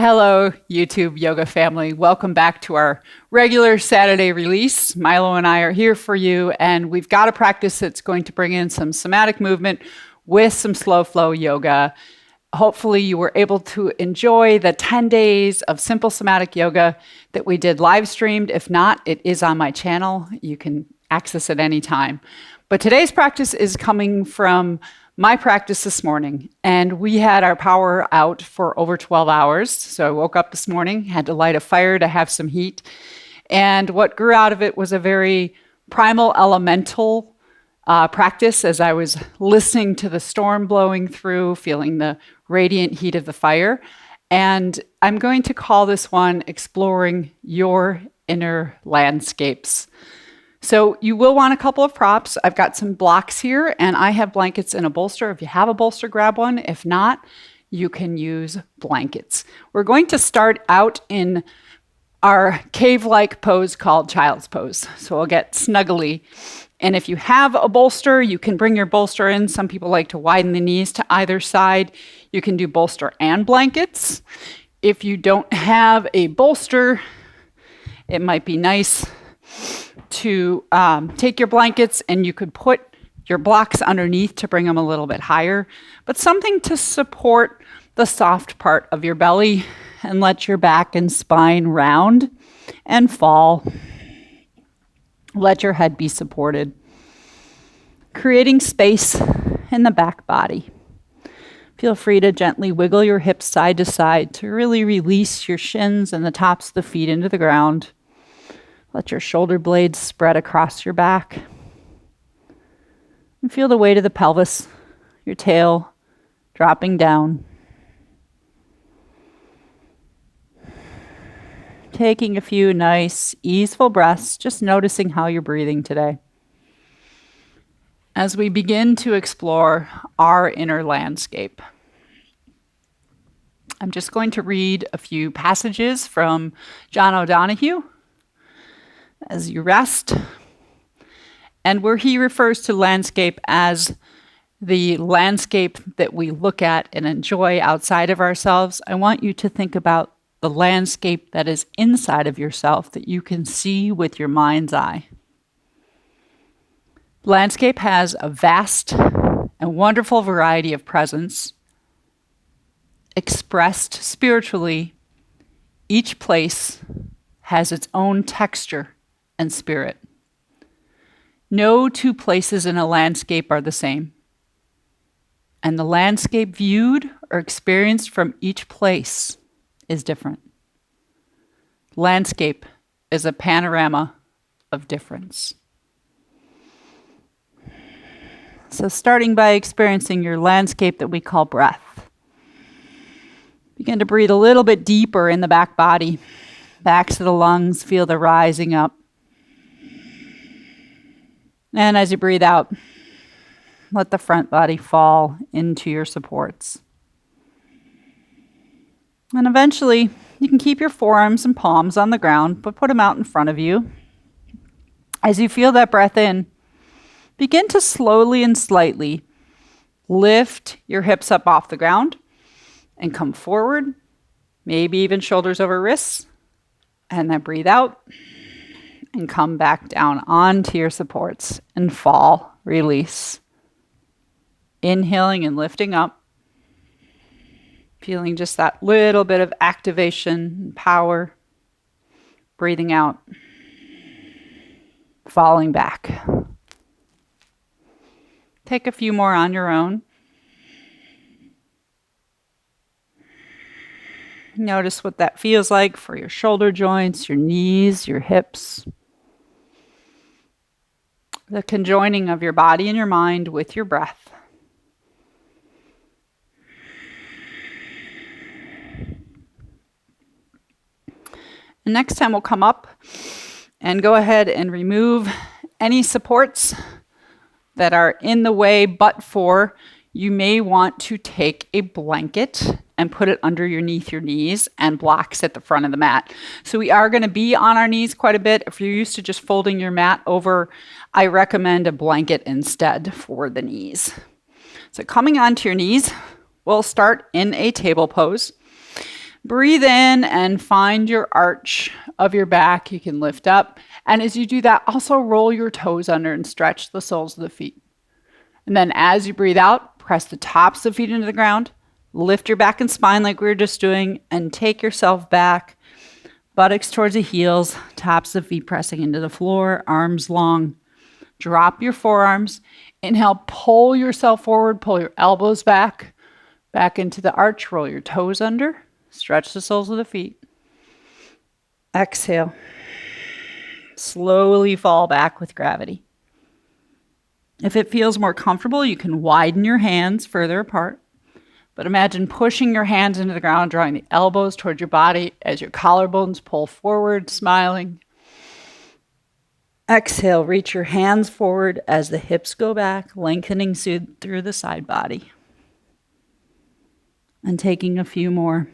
Hello, YouTube yoga family. Welcome back to our regular Saturday release. Milo and I are here for you, and we've got a practice that's going to bring in some somatic movement with some slow flow yoga. Hopefully you were able to enjoy the 10 days of simple somatic yoga that we did live streamed. If not, it is on my channel. You can access it anytime. But today's practice is coming from my practice this morning, and we had our power out for over 12 hours. So I woke up this morning, had to light a fire to have some heat. And what grew out of it was a very primal elemental practice as I was listening to the storm blowing through, feeling the radiant heat of the fire. And I'm going to call this one Exploring Your Inner Landscapes. So you will want a couple of props. I've got some blocks here, and I have blankets and a bolster. If you have a bolster, grab one. If not, you can use blankets. We're going to start out in our cave-like pose called child's pose. So we'll get snuggly. And if you have a bolster, you can bring your bolster in. Some people like to widen the knees to either side. You can do bolster and blankets. If you don't have a bolster, it might be nice to take your blankets and you could put your blocks underneath to bring them a little bit higher, but something to support the soft part of your belly and let your back and spine round and fall. Let your head be supported. Creating space in the back body. Feel free to gently wiggle your hips side to side to really release your shins and the tops of the feet into the ground. Let your shoulder blades spread across your back. And feel the weight of the pelvis, your tail dropping down. Taking a few nice, easeful breaths, just noticing how you're breathing today. As we begin to explore our inner landscape, I'm just going to read a few passages from John O'Donohue as you rest, and where he refers to landscape as the landscape that we look at and enjoy outside of ourselves. I want you to think about the landscape that is inside of yourself that you can see with your mind's eye. Landscape has a vast and wonderful variety of presence. Expressed spiritually, each place has its own texture and spirit. No two places in a landscape are the same. And the landscape viewed or experienced from each place is different. Landscape is a panorama of difference. So starting by experiencing your landscape that we call breath. Begin to breathe a little bit deeper in the back body. Backs of the lungs, feel the rising up. And as you breathe out, let the front body fall into your supports. And eventually, you can keep your forearms and palms on the ground, but put them out in front of you. As you feel that breath in, begin to slowly and slightly lift your hips up off the ground and come forward, maybe even shoulders over wrists, and then breathe out. And come back down onto your supports and fall, release. Inhaling and lifting up. Feeling just that little bit of activation and power. Breathing out. Falling back. Take a few more on your own. Notice what that feels like for your shoulder joints, your knees, your hips. The conjoining of your body and your mind with your breath. And next time we'll come up and go ahead and remove any supports that are in the way, but for you may want to take a blanket and put it underneath your knees and blocks at the front of the mat. So we are going to be on our knees quite a bit. If you're used to just folding your mat over, I recommend a blanket instead for the knees. So coming onto your knees, we'll start in a table pose. Breathe in and find your arch of your back. You can lift up. And as you do that, also roll your toes under and stretch the soles of the feet. And then as you breathe out, press the tops of the feet into the ground. Lift your back and spine like we were just doing, and take yourself back. Buttocks towards the heels, tops of feet pressing into the floor, arms long. Drop your forearms. Inhale, pull yourself forward, pull your elbows back into the arch, roll your toes under. Stretch the soles of the feet. Exhale. Slowly fall back with gravity. If it feels more comfortable, you can widen your hands further apart. But imagine pushing your hands into the ground, drawing the elbows towards your body as your collarbones pull forward, smiling. Exhale, reach your hands forward as the hips go back, lengthening through the side body. And taking a few more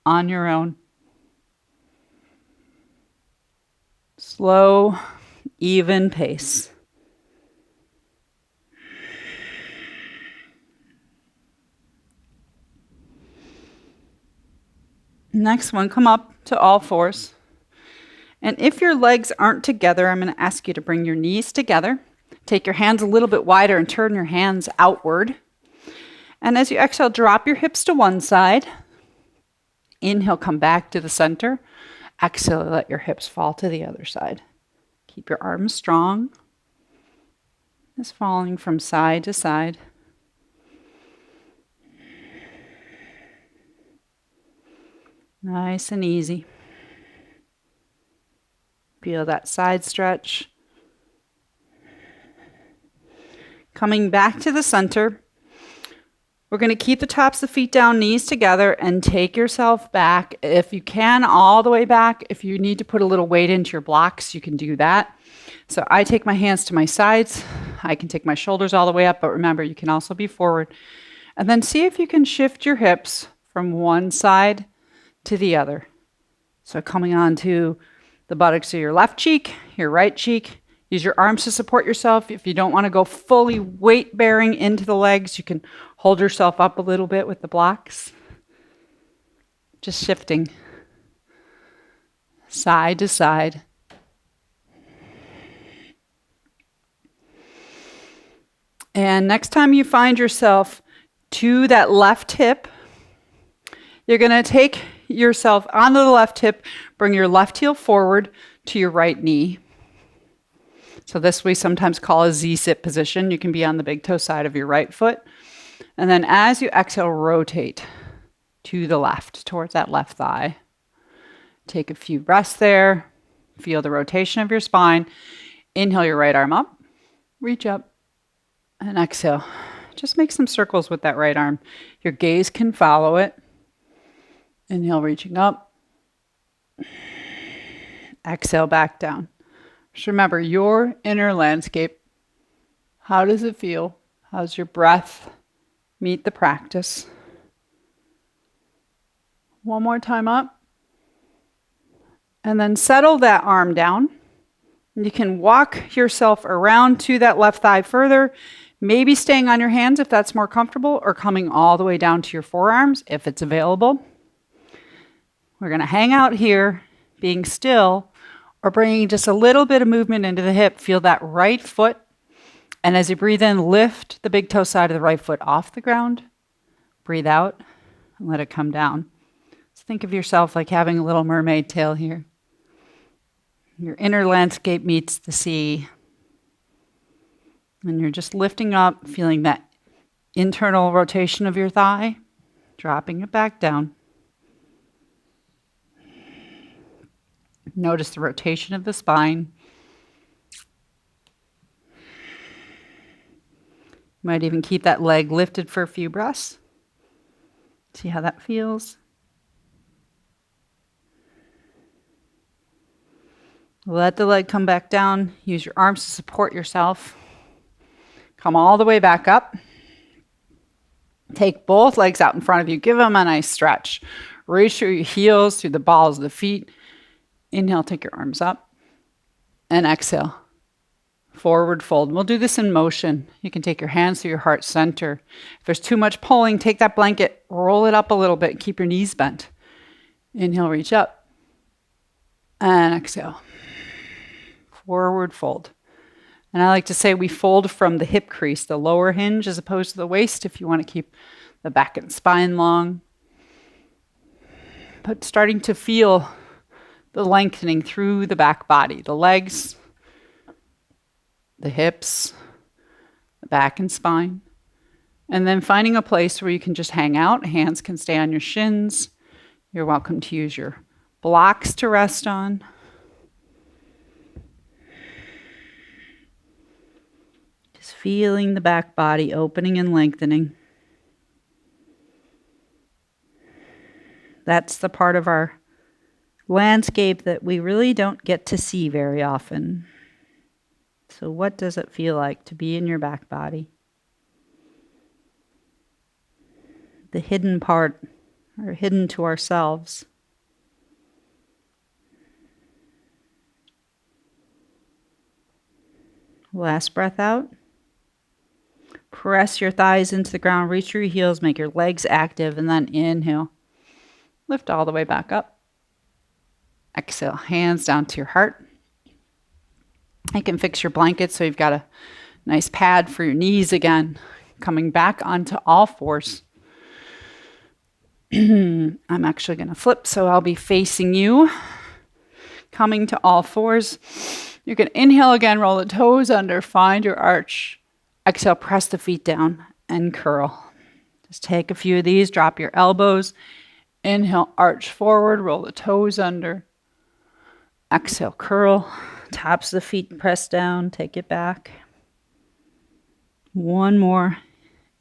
on your own. Slow, even pace. Next one, come up to all fours. And if your legs aren't together, I'm going to ask you to bring your knees together. Take your hands a little bit wider and turn your hands outward. And as you exhale, drop your hips to one side. Inhale, come back to the center. Exhale, let your hips fall to the other side. Keep your arms strong. Just falling from side to side. Nice and easy. Feel that side stretch. Coming back to the center. We're going to keep the tops of the feet down, knees together, and take yourself back. If you can, all the way back. If you need to put a little weight into your blocks, you can do that. So I take my hands to my sides. I can take my shoulders all the way up, but remember, you can also be forward. And then see if you can shift your hips from one side to the other. So coming onto the buttocks of your left cheek, your right cheek. Use your arms to support yourself. If you don't want to go fully weight bearing into the legs, you can hold yourself up a little bit with the blocks. Just shifting side to side. And next time you find yourself to that left hip, you're going to take yourself onto the left hip, bring your left heel forward to your right knee. So this we sometimes call a Z-sit position. You can be on the big toe side of your right foot. And then as you exhale, rotate to the left, towards that left thigh. Take a few breaths there. Feel the rotation of your spine. Inhale your right arm up, reach up, and exhale. Just make some circles with that right arm. Your gaze can follow it. Inhale, reaching up. Exhale, back down. Just remember your inner landscape. How does it feel? How's your breath meet the practice? One more time up. And then settle that arm down. You can walk yourself around to that left thigh further, maybe staying on your hands if that's more comfortable, or coming all the way down to your forearms if it's available. We're going to hang out here, being still, or bringing just a little bit of movement into the hip. Feel that right foot. And as you breathe in, lift the big toe side of the right foot off the ground. Breathe out and let it come down. So think of yourself like having a little mermaid tail here. Your inner landscape meets the sea. And you're just lifting up, feeling that internal rotation of your thigh, dropping it back down. Notice the rotation of the spine. You might even keep that leg lifted for a few breaths. See how that feels. Let the leg come back down. Use your arms to support yourself. Come all the way back up. Take both legs out in front of you. Give them a nice stretch. Reach through your heels, through the balls of the feet. Inhale, take your arms up. And exhale. forward fold. And we'll do this in motion. You can take your hands to your heart center. If there's too much pulling, take that blanket, roll it up a little bit, keep your knees bent. Inhale, reach up. And exhale. Forward fold. And I like to say we fold from the hip crease, the lower hinge, as opposed to the waist, if you want to keep the back and spine long. But starting to feel the lengthening through the back body, the legs, the hips, the back and spine. And then finding a place where you can just hang out. Hands can stay on your shins. You're welcome to use your blocks to rest on. Just feeling the back body opening and lengthening. That's the part of our landscape that we really don't get to see very often. So what does it feel like to be in your back body? The hidden part, or hidden to ourselves. Last breath out. Press your thighs into the ground, reach your heels, make your legs active, and then inhale. Lift all the way back up. Exhale, hands down to your heart. You can fix your blanket so you've got a nice pad for your knees again. Coming back onto all fours. I'm actually going to flip, so I'll be facing you. Coming to all fours. You can inhale again, roll the toes under, find your arch. Exhale, press the feet down and curl. Just take a few of these, drop your elbows. Inhale, arch forward, roll the toes under. Exhale, curl. Tops of the feet press down, take it back. One more.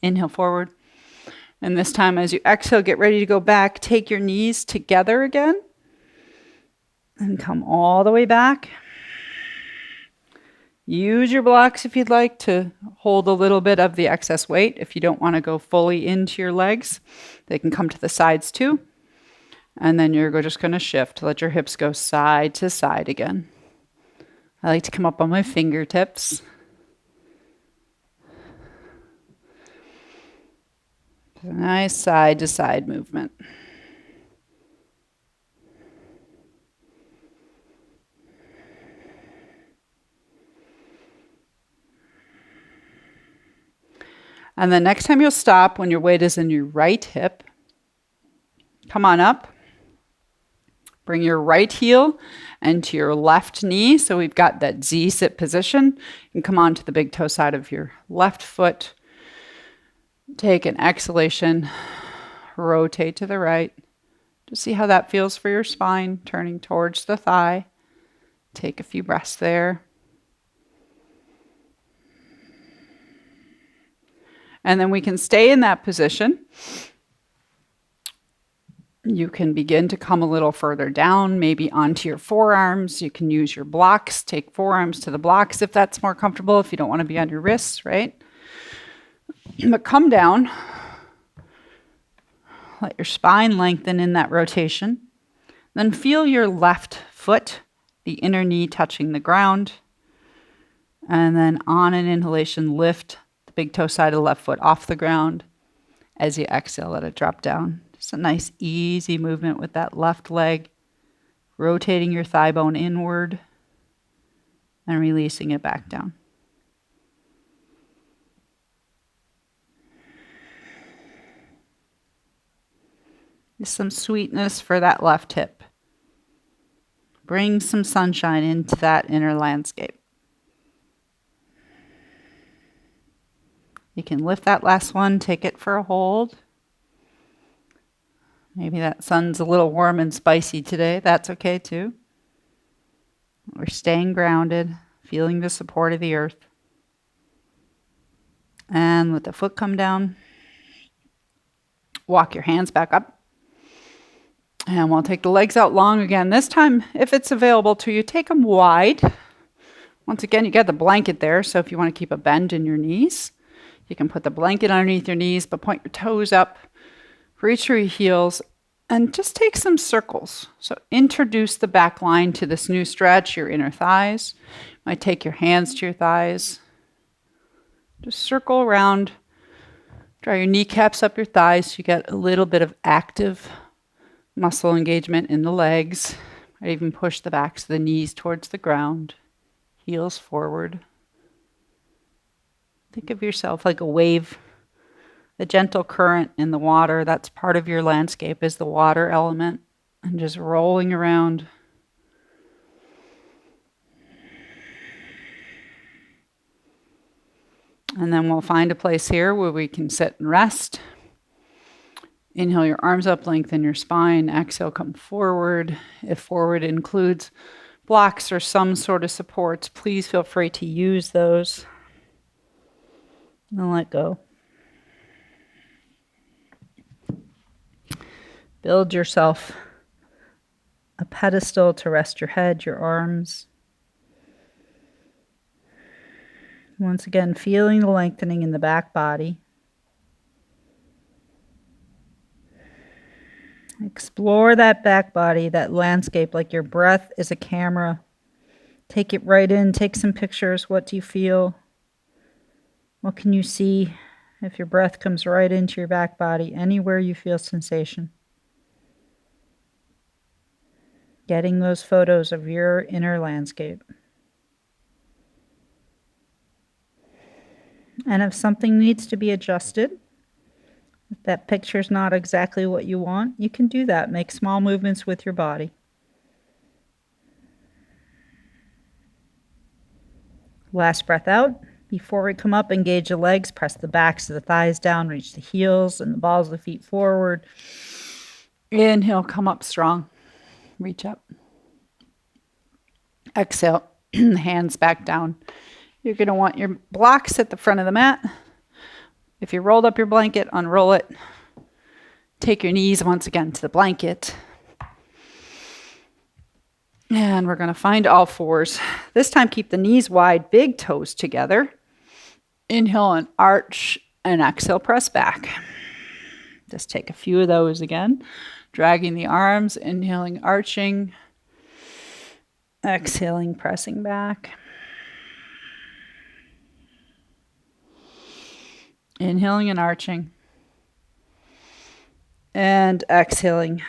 Inhale forward. And this time as you exhale, get ready to go back. Take your knees together again. And come all the way back. Use your blocks if you'd like to hold a little bit of the excess weight. If you don't want to go fully into your legs, they can come to the sides too. And then you're just going to shift. Let your hips go side to side again. I like to come up on my fingertips. Nice side to side movement. And then next time you'll stop when your weight is in your right hip. Come on up. Bring your right heel into your left knee. So we've got that Z sit position. You can come onto the big toe side of your left foot. Take an exhalation. Rotate to the right. Just see how that feels for your spine, turning towards the thigh. Take a few breaths there. And then we can stay in that position. You can begin to come a little further down, maybe onto your forearms. You can use your blocks. Take forearms to the blocks if that's more comfortable, if you don't want to be on your wrists, right? But come down. Let your spine lengthen in that rotation. Then feel your left foot, the inner knee touching the ground. And then on an inhalation, lift the big toe side of the left foot off the ground. As you exhale, let it drop down. Just a nice easy movement with that left leg, rotating your thigh bone inward and releasing it back down. Just some sweetness for that left hip. Bring some sunshine into that inner landscape. You can lift that last one, take it for a hold. Maybe that sun's a little warm and spicy today. That's okay too. We're staying grounded, feeling the support of the earth. And let the foot come down. Walk your hands back up. And we'll take the legs out long again. This time, if it's available to you, take them wide. Once again, you got the blanket there, so if you want to keep a bend in your knees, you can put the blanket underneath your knees, but point your toes up. Reach your heels And just take some circles. So introduce the back line to this new stretch, your inner thighs. You might take your hands to your thighs. Just circle around. Draw your kneecaps up your thighs so you get a little bit of active muscle engagement in the legs. Might even push the backs of the knees towards the ground. Heels forward. Think of yourself like a wave. The gentle current in the water, that's part of your landscape, is the water element, and just rolling around. And then we'll find a place here where we can sit and rest. Inhale your arms up, lengthen your spine. Exhale, come forward. If forward includes blocks or some sort of supports, please feel free to use those. And let go. Build yourself a pedestal to rest your head, your arms. Once again, feeling the lengthening in the back body. Explore that back body, that landscape, like your breath is a camera. Take it right in, take some pictures. What do you feel? What can you see if your breath comes right into your back body, anywhere you feel sensation? Getting those photos of your inner landscape. And if something needs to be adjusted, if that picture's not exactly what you want, you can do that. Make small movements with your body. Last breath out. Before we come up, engage the legs, press the backs of the thighs down, reach the heels and the balls of the feet forward. Inhale, come up strong. Reach up. Exhale, hands back down. You're going to want your blocks at the front of the mat. If you rolled up your blanket, unroll it. Take your knees once again to the blanket. And we're going to find all fours. This time, keep the knees wide, big toes together. Inhale and arch, and exhale, press back. Just take a few of those again. Dragging the arms, inhaling, arching. Exhaling, pressing back. Inhaling and arching. And exhaling,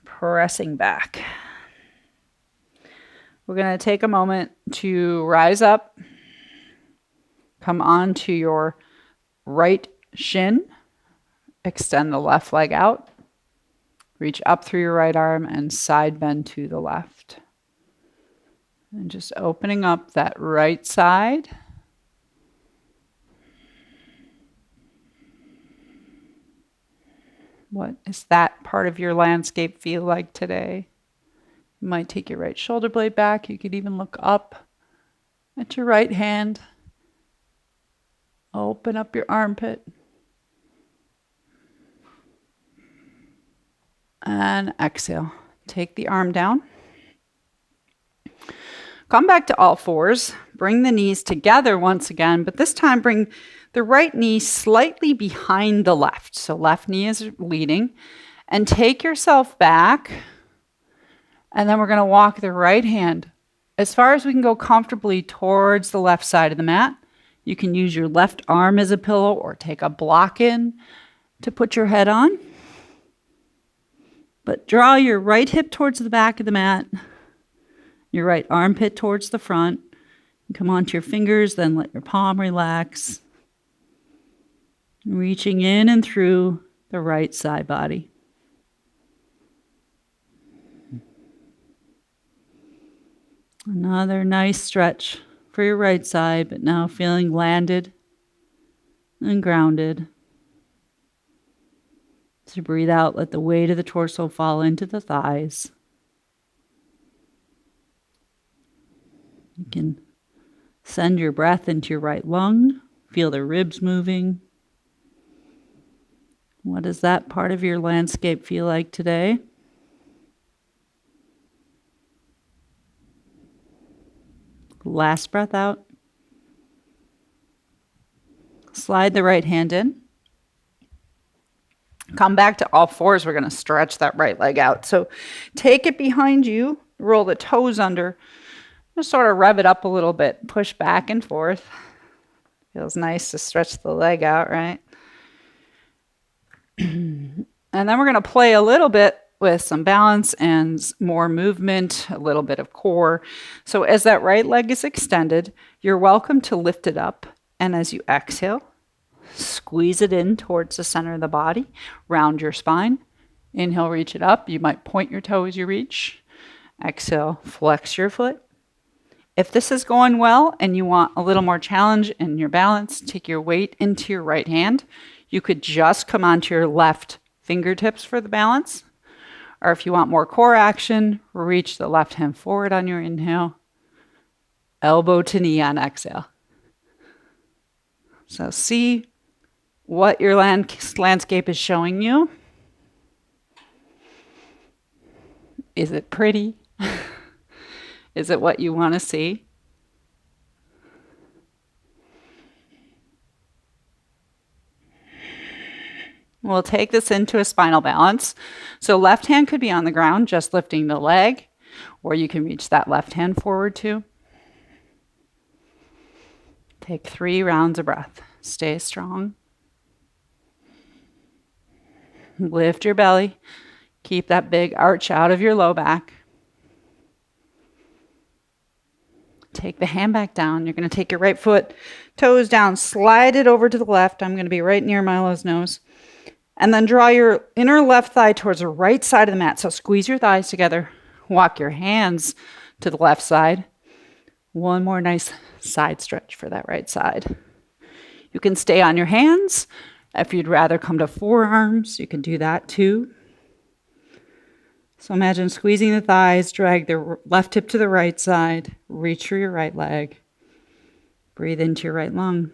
pressing back. We're going to take a moment to rise up. Come onto your right shin. Extend the left leg out. Reach up through your right arm and side bend to the left. And just opening up that right side. What does that part of your landscape feel like today? You might take your right shoulder blade back. You could even look up at your right hand. Open up your armpit. And exhale. Take the arm down. Come back to all fours. Bring the knees together once again, but this time bring the right knee slightly behind the left. So left knee is leading. And take yourself back. And then we're going to walk the right hand as far as we can go comfortably towards the left side of the mat. You can use your left arm as a pillow or take a block in to put your head on. But draw your right hip towards the back of the mat, your right armpit towards the front. Come onto your fingers, then let your palm relax. Reaching in and through the right side body. Another nice stretch for your right side, but now feeling landed and grounded. As you breathe out, let the weight of the torso fall into the thighs. You can send your breath into your right lung. Feel the ribs moving. What does that part of your landscape feel like today? Last breath out. Slide the right hand in. Come back to all fours. We're going to stretch that right leg out. So take it behind you, roll the toes under, just sort of rev it up a little bit, push back and forth. Feels nice to stretch the leg out, right? And then we're going to play a little bit with some balance and more movement, a little bit of core. So as that right leg is extended, you're welcome to lift it up. And as you exhale, squeeze it in towards the center of the body, round your spine. Inhale, reach it up. You might point your toe as you reach. Exhale, flex your foot. If this is going well and you want a little more challenge in your balance, take your weight into your right hand. You could just come onto your left fingertips for the balance. Or if you want more core action, reach the left hand forward on your inhale. Elbow to knee on exhale. So see what your landscape is showing you. Is it pretty? Is it what you want to see? We'll take this into a spinal balance. So left hand could be on the ground, just lifting the leg, or you can reach that left hand forward too. Take 3 rounds of breath. Stay strong. Lift your belly. Keep that big arch out of your low back. Take the hand back down. You're going to take your right foot, toes down, slide it over to the left. I'm going to be right near Milo's nose. And then draw your inner left thigh towards the right side of the mat. So squeeze your thighs together. Walk your hands to the left side. One more nice side stretch for that right side. You can stay on your hands. If you'd rather come to forearms, you can do that too. So imagine squeezing the thighs, drag the left hip to the right side, reach for your right leg. Breathe into your right lung.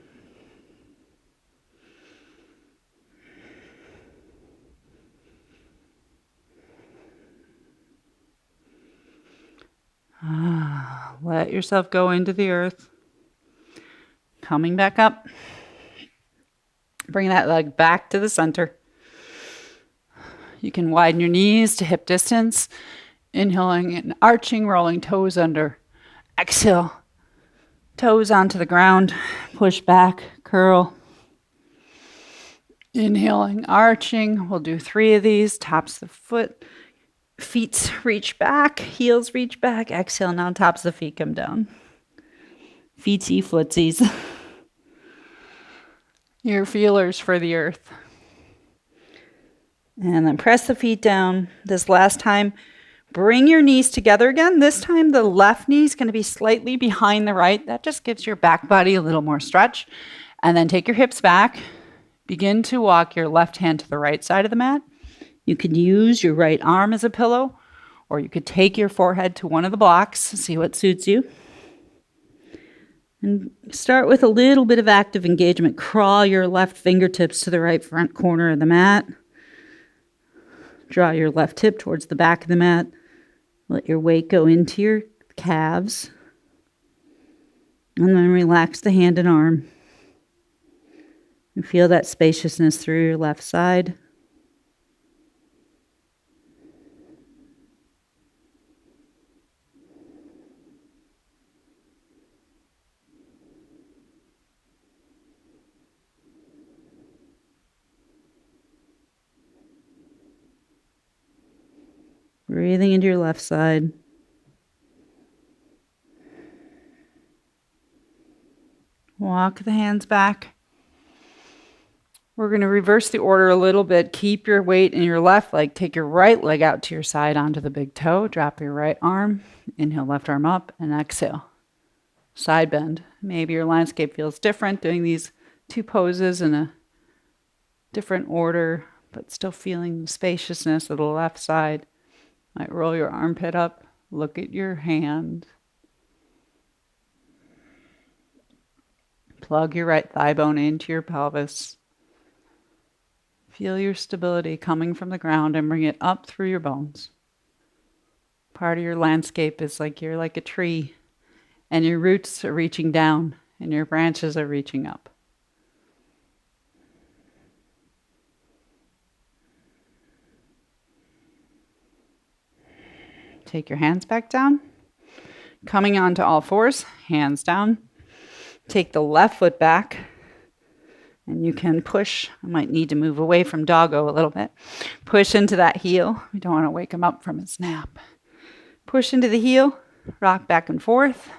Let yourself go into the earth. Coming back up. Bring that leg back to the center. You can widen your knees to hip distance. Inhaling and arching, rolling toes under. Exhale. Toes onto the ground. Push back, curl. Inhaling, arching. We'll do 3 of these. Tops of the foot. Feet reach back. Heels reach back. Exhale. Now tops of the feet come down. Feetsy footsies. Your feelers for the earth. And then press the feet down. This last time, bring your knees together again. This time, the left knee is going to be slightly behind the right. That just gives your back body a little more stretch. And then take your hips back. Begin to walk your left hand to the right side of the mat. You could use your right arm as a pillow, or you could take your forehead to one of the blocks. See what suits you. And start with a little bit of active engagement. Crawl your left fingertips to the right front corner of the mat. Draw your left hip towards the back of the mat. Let your weight go into your calves. And then relax the hand and arm. And feel that spaciousness through your left side. Breathing into your left side. Walk the hands back. We're going to reverse the order a little bit. Keep your weight in your left leg. Take your right leg out to your side onto the big toe. Drop your right arm. Inhale, left arm up, and exhale. Side bend. Maybe your landscape feels different doing these 2 poses in a different order, but still feeling the spaciousness of the left side. Might roll your armpit up, look at your hand. Plug your right thigh bone into your pelvis. Feel your stability coming from the ground and bring it up through your bones. Part of your landscape is like you're like a tree, and your roots are reaching down, and your branches are reaching up. Take your hands back down. Coming onto all fours, hands down. Take the left foot back. And you can push. I might need to move away from doggo a little bit. Push into that heel. We don't want to wake him up from his nap. Push into the heel. Rock back and forth.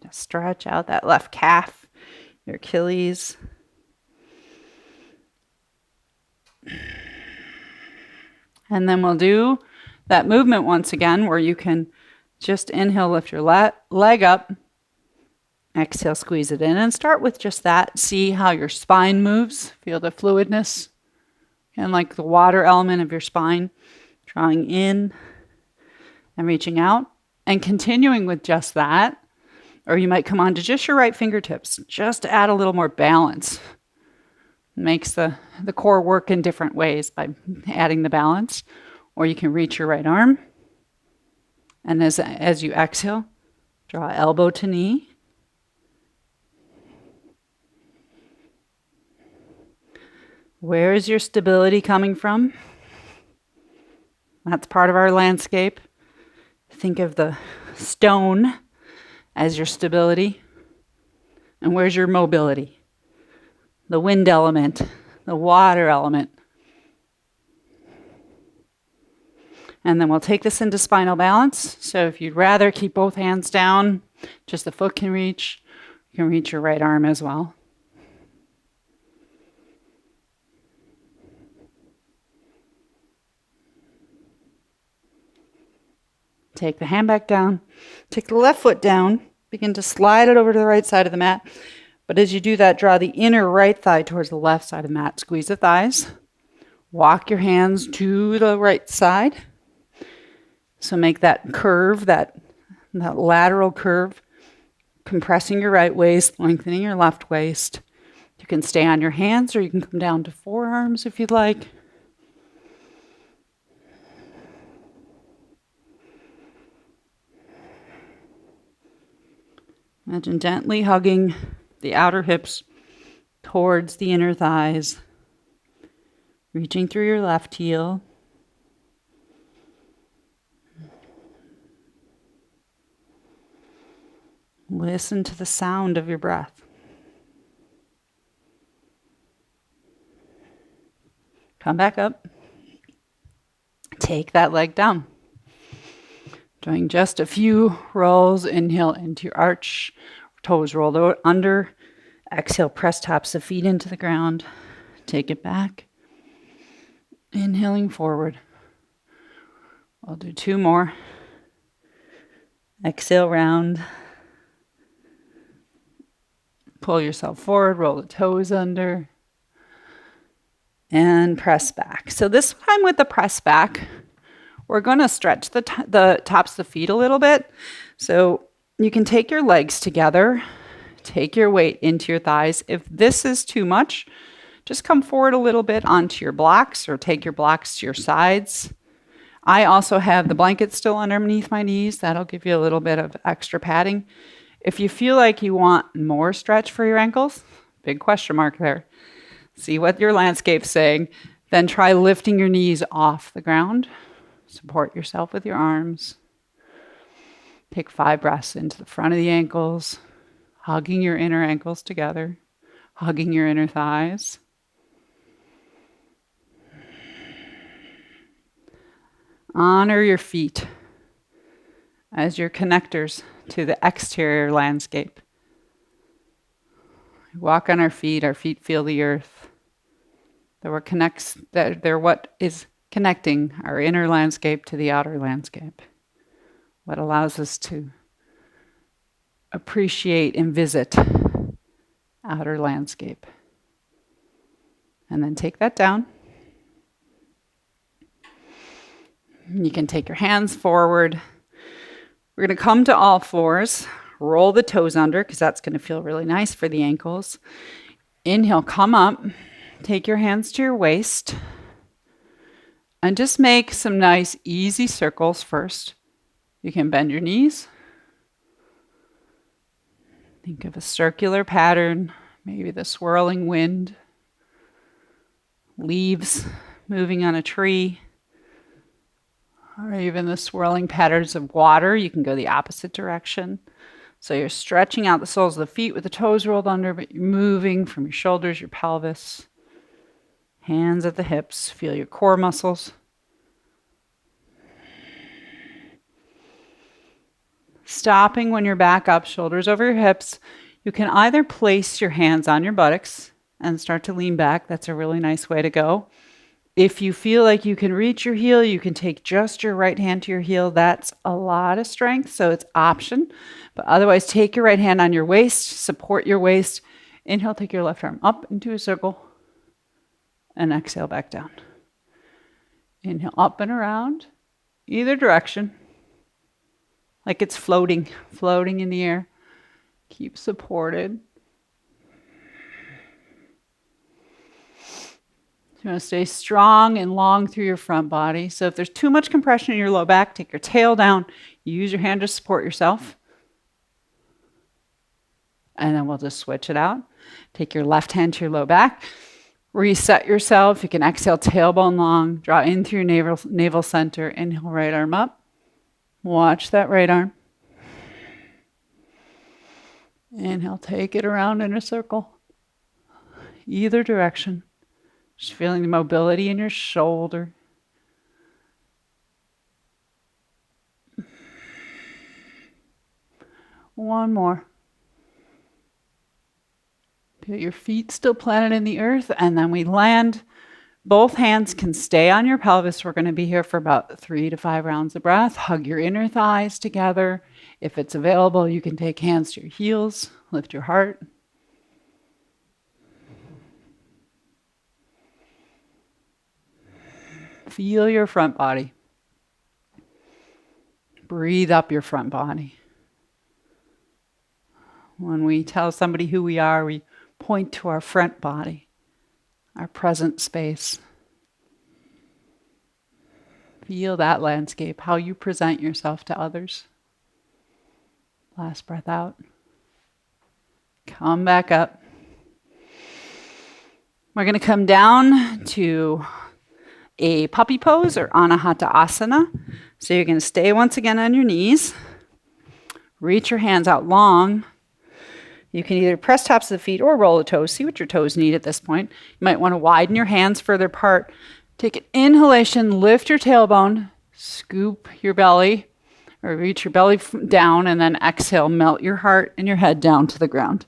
Just stretch out that left calf, your Achilles. And then we'll do that movement once again where you can just inhale, lift your leg up. Exhale, squeeze it in, and start with just that. See how your spine moves. Feel the fluidness and like the water element of your spine, drawing in and reaching out, and continuing with just that. Or you might come on to just your right fingertips, just to add a little more balance. Makes the core work in different ways by adding the balance. Or you can reach your right arm, and as you exhale, draw elbow to knee. Where is your stability coming from? That's part of our landscape. Think of the stone as your stability. And where's your mobility? The wind element, the water element. And then we'll take this into spinal balance. So if you'd rather keep both hands down, just the foot can reach. You can reach your right arm as well. Take the hand back down. Take the left foot down. Begin to slide it over to the right side of the mat. But as you do that, draw the inner right thigh towards the left side of the mat. Squeeze the thighs. Walk your hands to the right side. So make that curve, that lateral curve, compressing your right waist, lengthening your left waist. You can stay on your hands or you can come down to forearms if you'd like. Imagine gently hugging the outer hips towards the inner thighs, reaching through your left heel. Listen to the sound of your breath. Come back up. Take that leg down. Doing just a few rolls. Inhale into your arch. Toes rolled under. Exhale, press tops of feet into the ground. Take it back. Inhaling forward. I'll do two more. Exhale, round. Pull yourself forward, roll the toes under, and press back. So this time with the press back, we're going to stretch the tops of the feet a little bit. So you can take your legs together, take your weight into your thighs. If this is too much, just come forward a little bit onto your blocks or take your blocks to your sides. I also have the blanket still underneath my knees. That'll give you a little bit of extra padding. If you feel like you want more stretch for your ankles, big question mark there. See what your landscape's saying. Then try lifting your knees off the ground. Support yourself with your arms. Take 5 breaths into the front of the ankles, hugging your inner ankles together, hugging your inner thighs. Honor your feet as your connectors to the exterior landscape. We walk on our feet feel the earth. They're what is connecting our inner landscape to the outer landscape. What allows us to appreciate and visit outer landscape. And then take that down. You can take your hands forward. We're going to come to all fours, roll the toes under because that's going to feel really nice for the ankles. Inhale, come up, take your hands to your waist, and just make some nice easy circles first. You can bend your knees. Think of a circular pattern, maybe the swirling wind, leaves moving on a tree. or even the swirling patterns of water. You can go the opposite direction. So you're stretching out the soles of the feet with the toes rolled under, but you're moving from your shoulders, your pelvis, hands at the hips. Feel your core muscles. Stopping when you're back up, shoulders over your hips. You can either place your hands on your buttocks and start to lean back. That's a really nice way to go. If you feel like you can reach your heel, you can take just your right hand to your heel. That's a lot of strength, so it's option. But otherwise, take your right hand on your waist, support your waist. Inhale, take your left arm up into a circle, and exhale back down. Inhale, up and around, either direction, like it's floating in the air. Keep supported. You want to stay strong and long through your front body. So if there's too much compression in your low back, take your tail down. You use your hand to support yourself. And then we'll just switch it out. Take your left hand to your low back. Reset yourself. You can exhale, tailbone long. Draw in through your navel center. Inhale, right arm up. Watch that right arm. Inhale, take it around in a circle. Either direction. Just feeling the mobility in your shoulder. One more. Feel your feet still planted in the earth, and then we land. Both hands can stay on your pelvis. We're going to be here for about 3 to 5 rounds of breath. Hug your inner thighs together. If it's available, you can take hands to your heels. Lift your heart. Feel your front body. Breathe up your front body. When we tell somebody who we are, we point to our front body, our present space. Feel that landscape, how you present yourself to others. Last breath out. Come back up. We're going to come down to a puppy pose or anahata asana. So you're going to stay once again on your knees. Reach your hands out long. You can either press tops of the feet or roll the toes. See what your toes need at this point. You might want to widen your hands further apart. Take an inhalation, lift your tailbone, scoop your belly, or reach your belly down, and then exhale, melt your heart and your head down to the ground.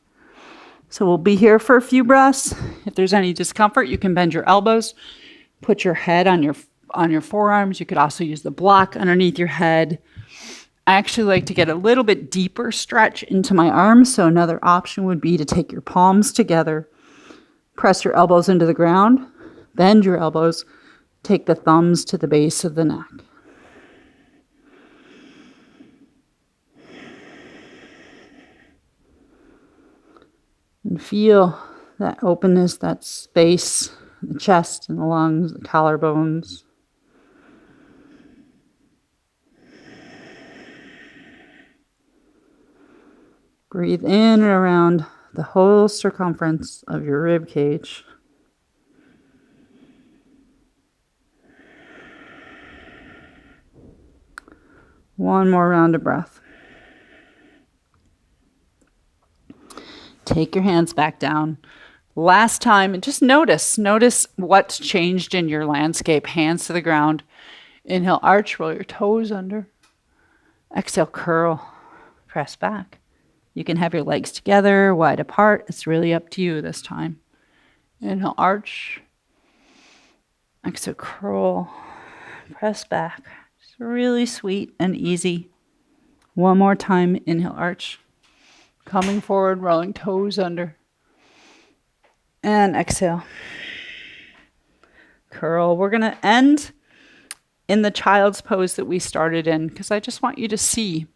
So we'll be here for a few breaths. If there's any discomfort, you can bend your elbows. Put your head on your forearms. You could also use the block underneath your head. I actually like to get a little bit deeper stretch into my arms. So another option would be to take your palms together, press your elbows into the ground, bend your elbows, take the thumbs to the base of the neck. And feel that openness, that space, the chest and the lungs, the collarbones. Breathe in and around the whole circumference of your rib cage. One more round of breath. Take your hands back down. Last time, and just notice what's changed in your landscape. Hands to the ground. Inhale, arch, roll your toes under. Exhale, curl, press back. You can have your legs together, wide apart. It's really up to you this time. Inhale, arch. Exhale, curl, press back. It's really sweet and easy. One more time, inhale, arch. Coming forward, rolling toes under. And exhale. Curl. We're going to end in the child's pose that we started in because I just want you to see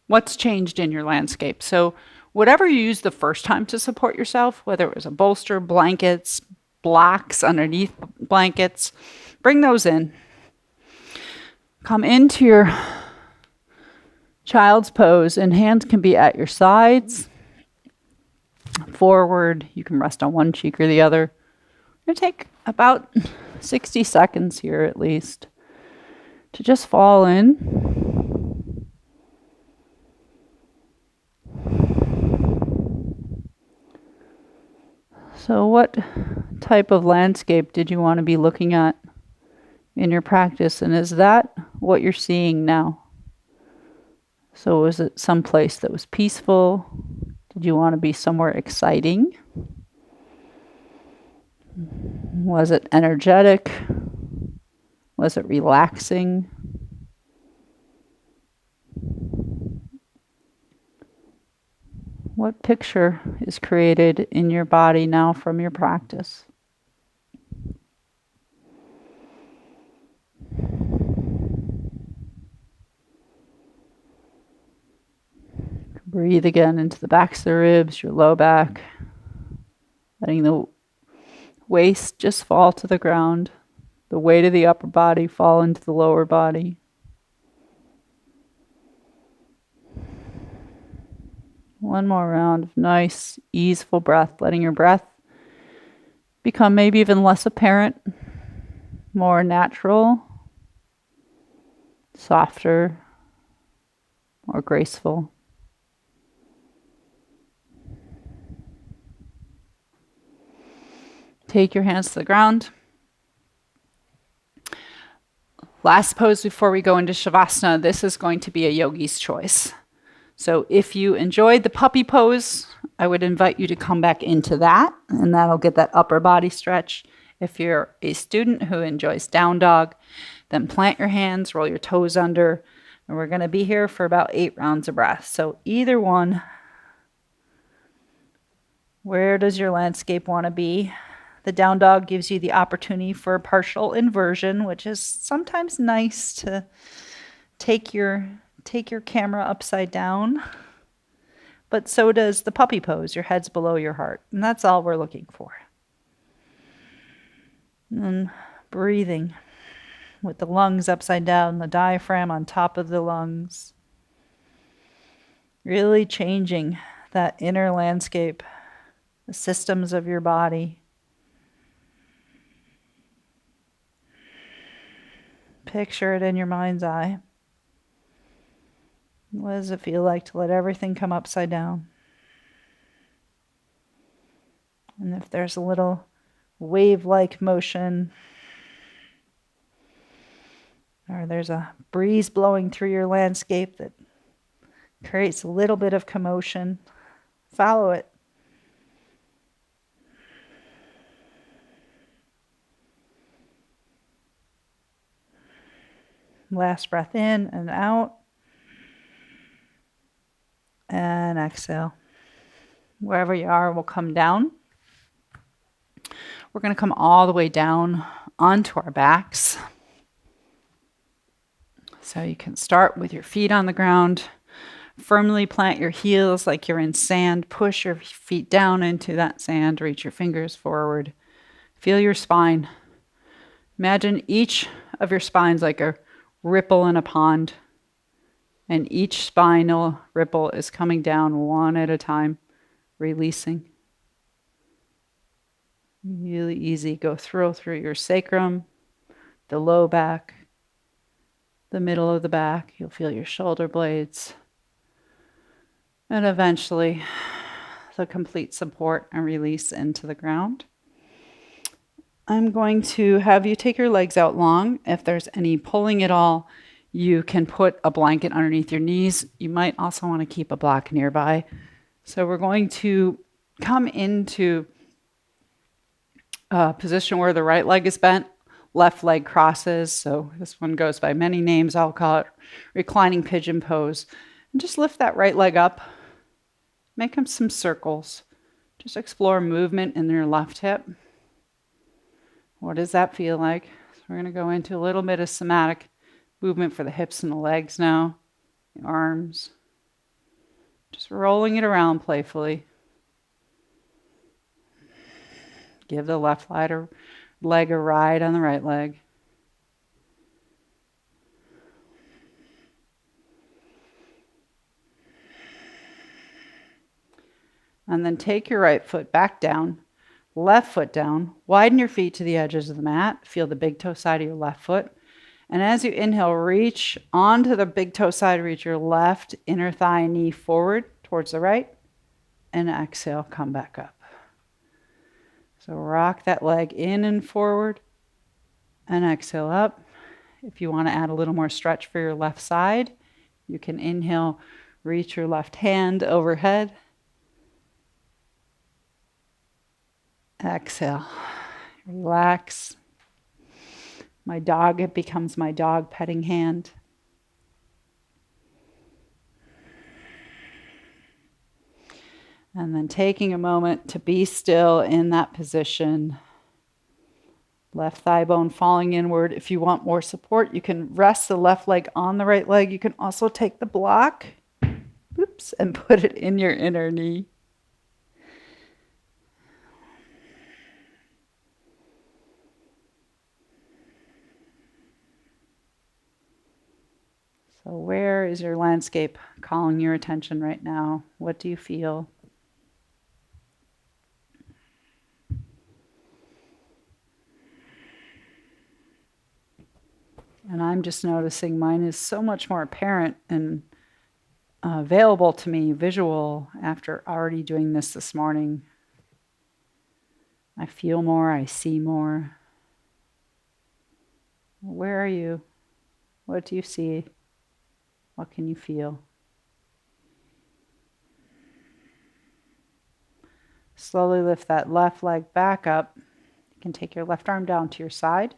what's changed in your landscape. So whatever you used the first time to support yourself, whether it was a bolster, blankets, blocks underneath blankets, bring those in. Come into your child's pose, and hands can be at your sides. Forward, you can rest on one cheek or the other. It'll take about 60 seconds here at least. to just fall in. So what type of landscape did you want to be looking at in your practice? And is that what you're seeing now? So was it someplace that was peaceful? Did you want to be somewhere exciting? Was it energetic? Was it relaxing? What picture is created in your body now from your practice? Breathe again into the backs of the ribs, your low back, letting the waist just fall to the ground, the weight of the upper body fall into the lower body. One more round of nice, easeful breath, letting your breath become maybe even less apparent, more natural, softer, more graceful. Take your hands to the ground. Last pose before we go into Shavasana. This is going to be a yogi's choice. So if you enjoyed the puppy pose, I would invite you to come back into that, and that'll get that upper body stretch. If you're a student who enjoys down dog, then plant your hands, roll your toes under, and we're going to be here for about 8 rounds of breath. So either one. Where does your landscape want to be? The down dog gives you the opportunity for a partial inversion, which is sometimes nice to take your camera upside down. But so does the puppy pose. Your head's below your heart. And that's all we're looking for. And breathing with the lungs upside down, the diaphragm on top of the lungs. Really changing that inner landscape, the systems of your body. Picture it in your mind's eye. What does it feel like to let everything come upside down? And if there's a little wave-like motion, or there's a breeze blowing through your landscape that creates a little bit of commotion, follow it. Last breath in and out. And exhale. Wherever you are, we'll come down. We're going to come all the way down onto our backs. So you can start with your feet on the ground. Firmly plant your heels like you're in sand. Push your feet down into that sand. Reach your fingers forward. Feel your spine. Imagine each of your spines like a ripple in a pond. And each spinal ripple is coming down one at a time, releasing. Really easy. Go through your sacrum, the low back, the middle of the back. You'll feel your shoulder blades. And eventually, the complete support and release into the ground. I'm going to have you take your legs out long. If there's any pulling at all, you can put a blanket underneath your knees. You might also want to keep a block nearby. So we're going to come into a position where the right leg is bent, left leg crosses. So this one goes by many names. I'll call it reclining pigeon pose. And just lift that right leg up. Make them some circles. Just explore movement in your left hip. What does that feel like? So we're going to go into a little bit of somatic movement for the hips and the legs now, the arms. Just rolling it around playfully. Give the left leg a ride on the right leg. And then take your right foot back down, left foot down, widen your feet to the edges of the mat. Feel the big toe side of your left foot. And as you inhale, reach onto the big toe side, reach your left inner thigh and knee forward towards the right. And exhale, come back up. So rock that leg in and forward and exhale up. If you want to add a little more stretch for your left side, you can inhale, reach your left hand overhead. Exhale, relax. It becomes my dog petting hand. And then taking a moment to be still in that position. Left thigh bone falling inward. If you want more support, you can rest the left leg on the right leg. You can also take the block, and put it in your inner knee. So where is your landscape calling your attention right now? What do you feel? And I'm just noticing mine is so much more apparent and available to me, visual, after already doing this morning. I feel more, I see more. Where are you? What do you see? What can you feel? Slowly lift that left leg back up. You can take your left arm down to your side.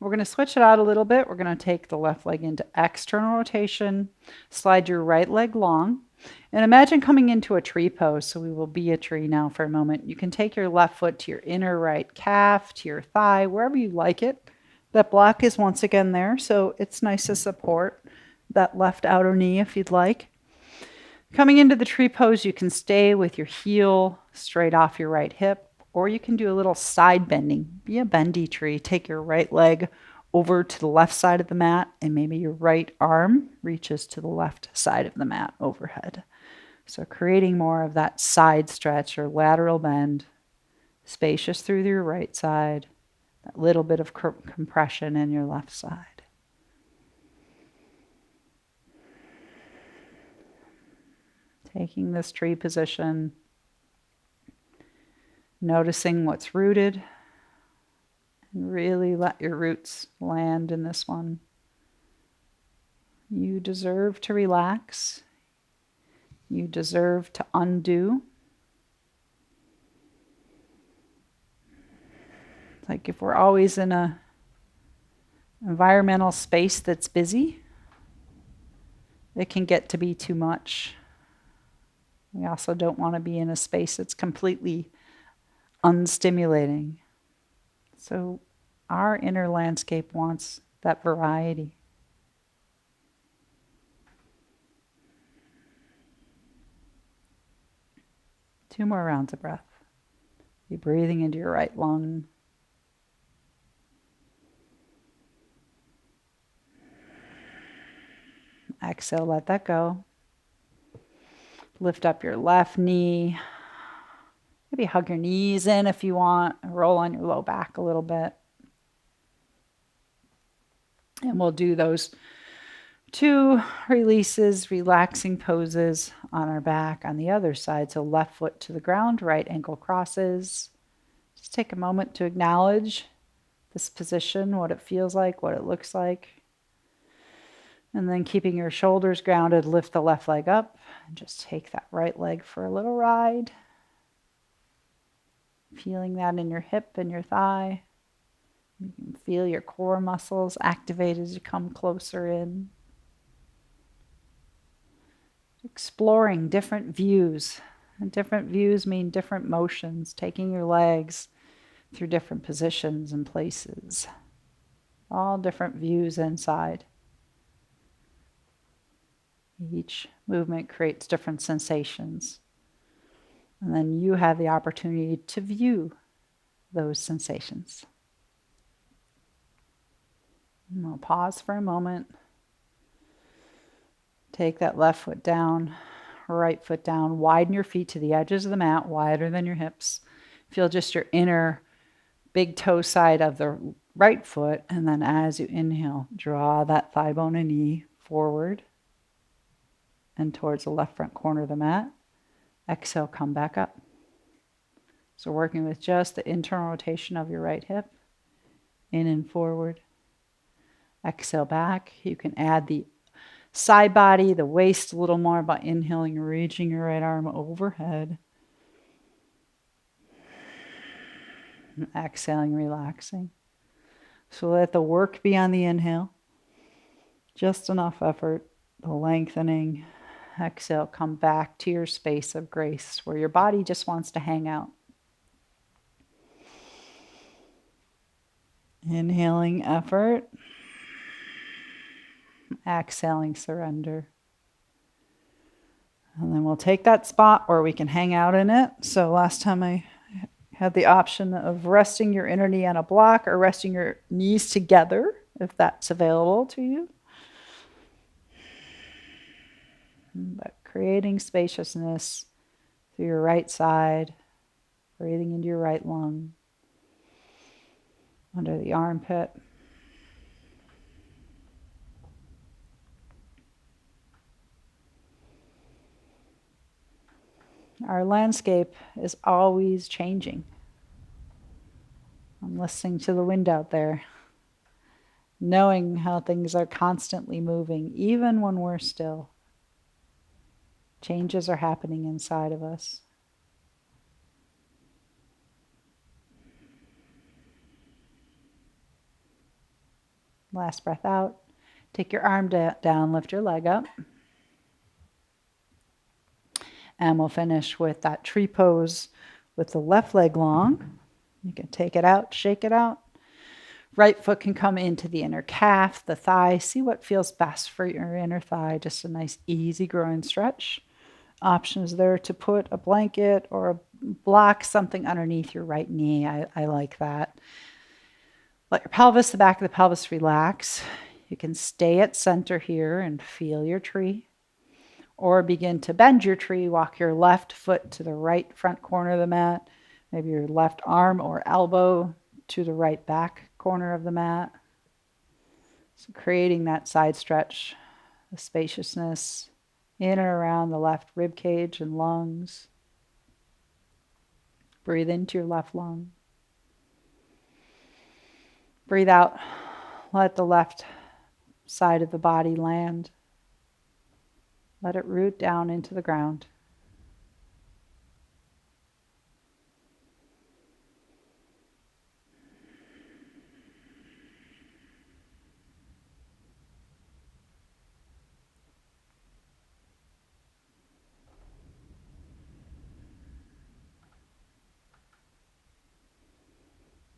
We're going to switch it out a little bit. We're going to take the left leg into external rotation, slide your right leg long, and imagine coming into a tree pose. So we will be a tree now for a moment. You can take your left foot to your inner right calf, to your thigh, wherever you like it. That block is once again there, so it's nice to support that left outer knee if you'd like. Coming into the tree pose, you can stay with your heel straight off your right hip, or you can do a little side bending. Be a bendy tree. Take your right leg over to the left side of the mat, and maybe your right arm reaches to the left side of the mat overhead. So creating more of that side stretch or lateral bend, spacious through your right side, that little bit of compression in your left side. Taking this tree position, noticing what's rooted, and really let your roots land in this one. You deserve to relax. You deserve to undo. It's like if we're always in a environmental space that's busy, it can get to be too much. We also don't want to be in a space that's completely unstimulating. So our inner landscape wants that variety. Two more rounds of breath. Be breathing into your right lung. Exhale, let that go. Lift up your left knee. Maybe hug your knees in if you want. Roll on your low back a little bit. And we'll do those 2 releases, relaxing poses on our back on the other side. So left foot to the ground, right ankle crosses. Just take a moment to acknowledge this position, what it feels like, what it looks like. And then keeping your shoulders grounded, lift the left leg up and just take that right leg for a little ride. Feeling that in your hip and your thigh. You can feel your core muscles activate as you come closer in. Exploring different views. And different views mean different motions, taking your legs through different positions and places. All different views inside. Each movement creates different sensations. And then you have the opportunity to view those sensations. And we'll pause for a moment. Take that left foot down, right foot down. Widen your feet to the edges of the mat, wider than your hips. Feel just your inner big toe side of the right foot, and then as you inhale, draw that thigh bone and knee forward and towards the left front corner of the mat. Exhale, come back up. So working with just the internal rotation of your right hip, in and forward. Exhale back. You can add the side body, the waist a little more by inhaling, reaching your right arm overhead. And exhaling, relaxing. So let the work be on the inhale. Just enough effort, the lengthening. Exhale, come back to your space of grace where your body just wants to hang out. Inhaling effort. Exhaling surrender. And then we'll take that spot where we can hang out in it. So last time I had the option of resting your inner knee on a block or resting your knees together, if that's available to you. But creating spaciousness through your right side, breathing into your right lung, under the armpit. Our landscape is always changing. I'm listening to the wind out there, knowing how things are constantly moving, even when we're still. Changes are happening inside of us. Last breath out. Take your arm down, lift your leg up. And we'll finish with that tree pose with the left leg long. You can take it out, shake it out. Right foot can come into the inner calf, the thigh. See what feels best for your inner thigh. Just a nice easy groin stretch. Options there to put a blanket or block something underneath your right knee. I like that. Let your pelvis, the back of the pelvis relax. You can stay at center here and feel your tree. Or begin to bend your tree. Walk your left foot to the right front corner of the mat. Maybe your left arm or elbow to the right back corner of the mat. So creating that side stretch, the spaciousness in and around the left rib cage and lungs. Breathe into your left lung. Breathe out. Let the left side of the body land. Let it root down into the ground.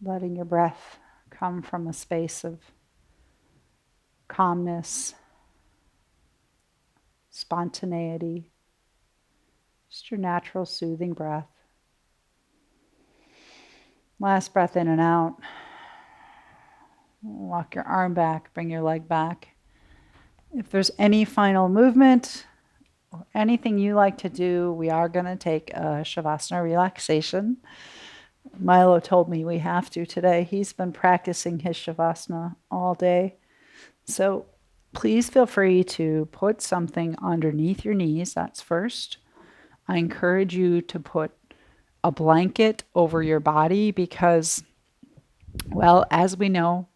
Letting your breath come from a space of calmness, spontaneity, just your natural soothing breath. Last breath in and out. Walk your arm back, bring your leg back. If there's any final movement or anything you like to do, we are going to take a Shavasana relaxation. Milo told me we have to today. He's been practicing his Shavasana all day. So please feel free to put something underneath your knees. That's first. I encourage you to put a blanket over your body because, well, as we know,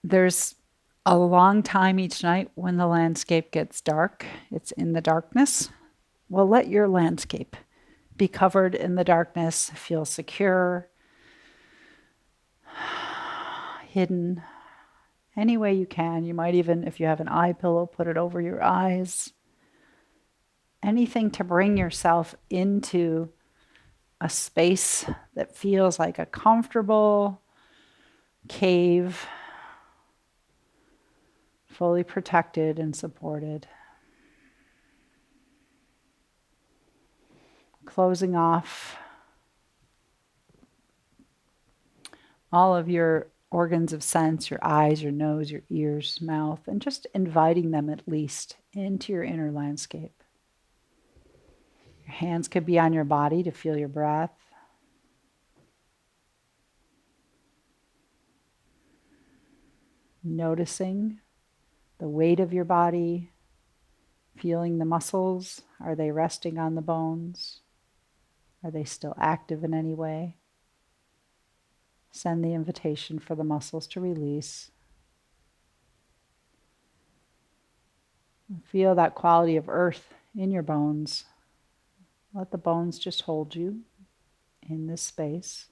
there's a long time each night when the landscape gets dark. It's in the darkness. Well, let your landscape be covered in the darkness. Feel secure, hidden, any way you can. You might even, if you have an eye pillow, put it over your eyes. Anything to bring yourself into a space that feels like a comfortable cave, fully protected and supported. Closing off all of your organs of sense, your eyes, your nose, your ears, mouth, and just inviting them at least into your inner landscape. Your hands could be on your body to feel your breath. Noticing the weight of your body, feeling the muscles. Are they resting on the bones? Are they still active in any way? Send the invitation for the muscles to release. Feel that quality of earth in your bones. Let the bones just hold you in this space.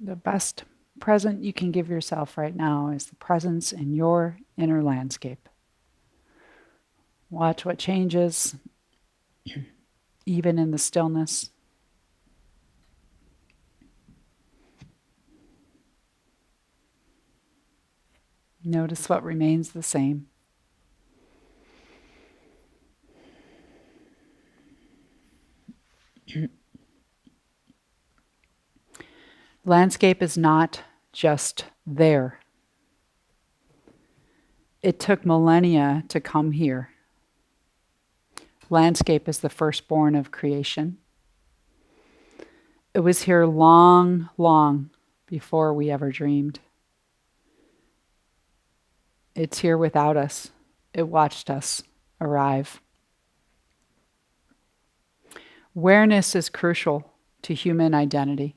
The best present you can give yourself right now is the presence in your inner landscape. Watch what changes, even in the stillness. Notice what remains the same. Landscape is not just there. It took millennia to come here. Landscape is the firstborn of creation. It was here long, long before we ever dreamed. It's here without us. It watched us arrive. Awareness is crucial to human identity.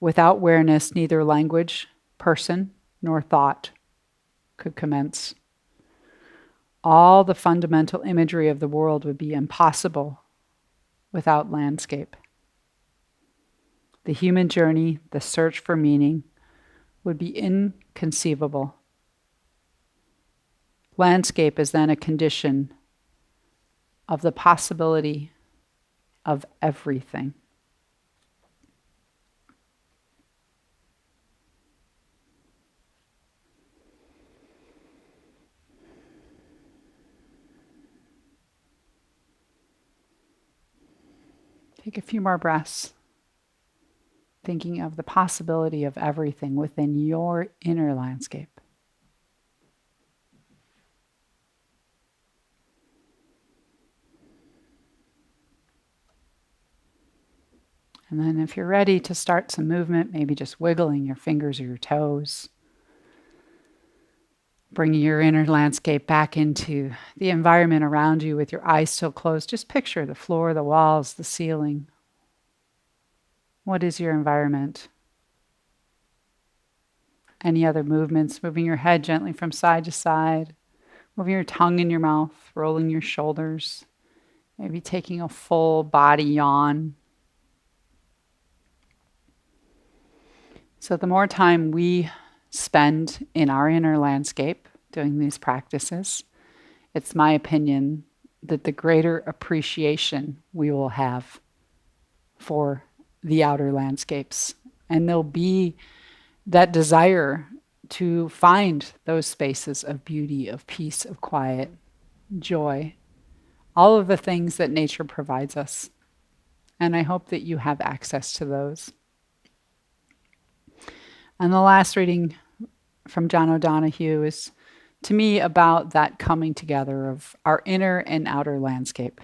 Without awareness, neither language, person, nor thought could commence. All the fundamental imagery of the world would be impossible without landscape. The human journey, the search for meaning, would be inconceivable. Landscape is then a condition of the possibility of everything. Take a few more breaths, thinking of the possibility of everything within your inner landscape. And then if you're ready to start some movement, maybe just wiggling your fingers or your toes, bringing your inner landscape back into the environment around you with your eyes still closed. Just picture the floor, the walls, the ceiling. What is your environment? Any other movements? Moving your head gently from side to side, moving your tongue in your mouth, rolling your shoulders, maybe taking a full body yawn. So the more time we spend in our inner landscape doing these practices, it's my opinion that the greater appreciation we will have for the outer landscapes. And there'll be that desire to find those spaces of beauty, of peace, of quiet, joy, all of the things that nature provides us. And I hope that you have access to those. And the last reading from John O'Donohue is, to me, about that coming together of our inner and outer landscape.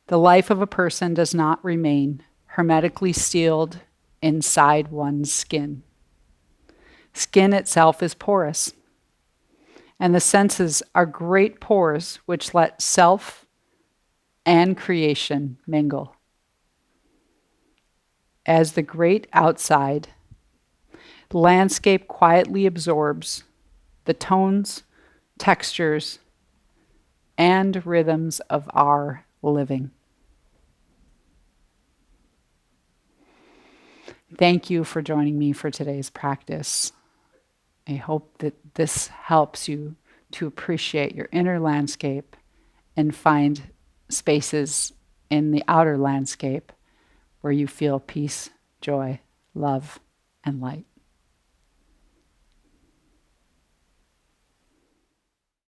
The life of a person does not remain hermetically sealed inside one's skin. Skin itself is porous, and the senses are great pores which let self and creation mingle. As the great outside, the landscape quietly absorbs the tones, textures, and rhythms of our living. Thank you for joining me for today's practice. I hope that this helps you to appreciate your inner landscape and find spaces in the outer landscape where you feel peace, joy, love, and light.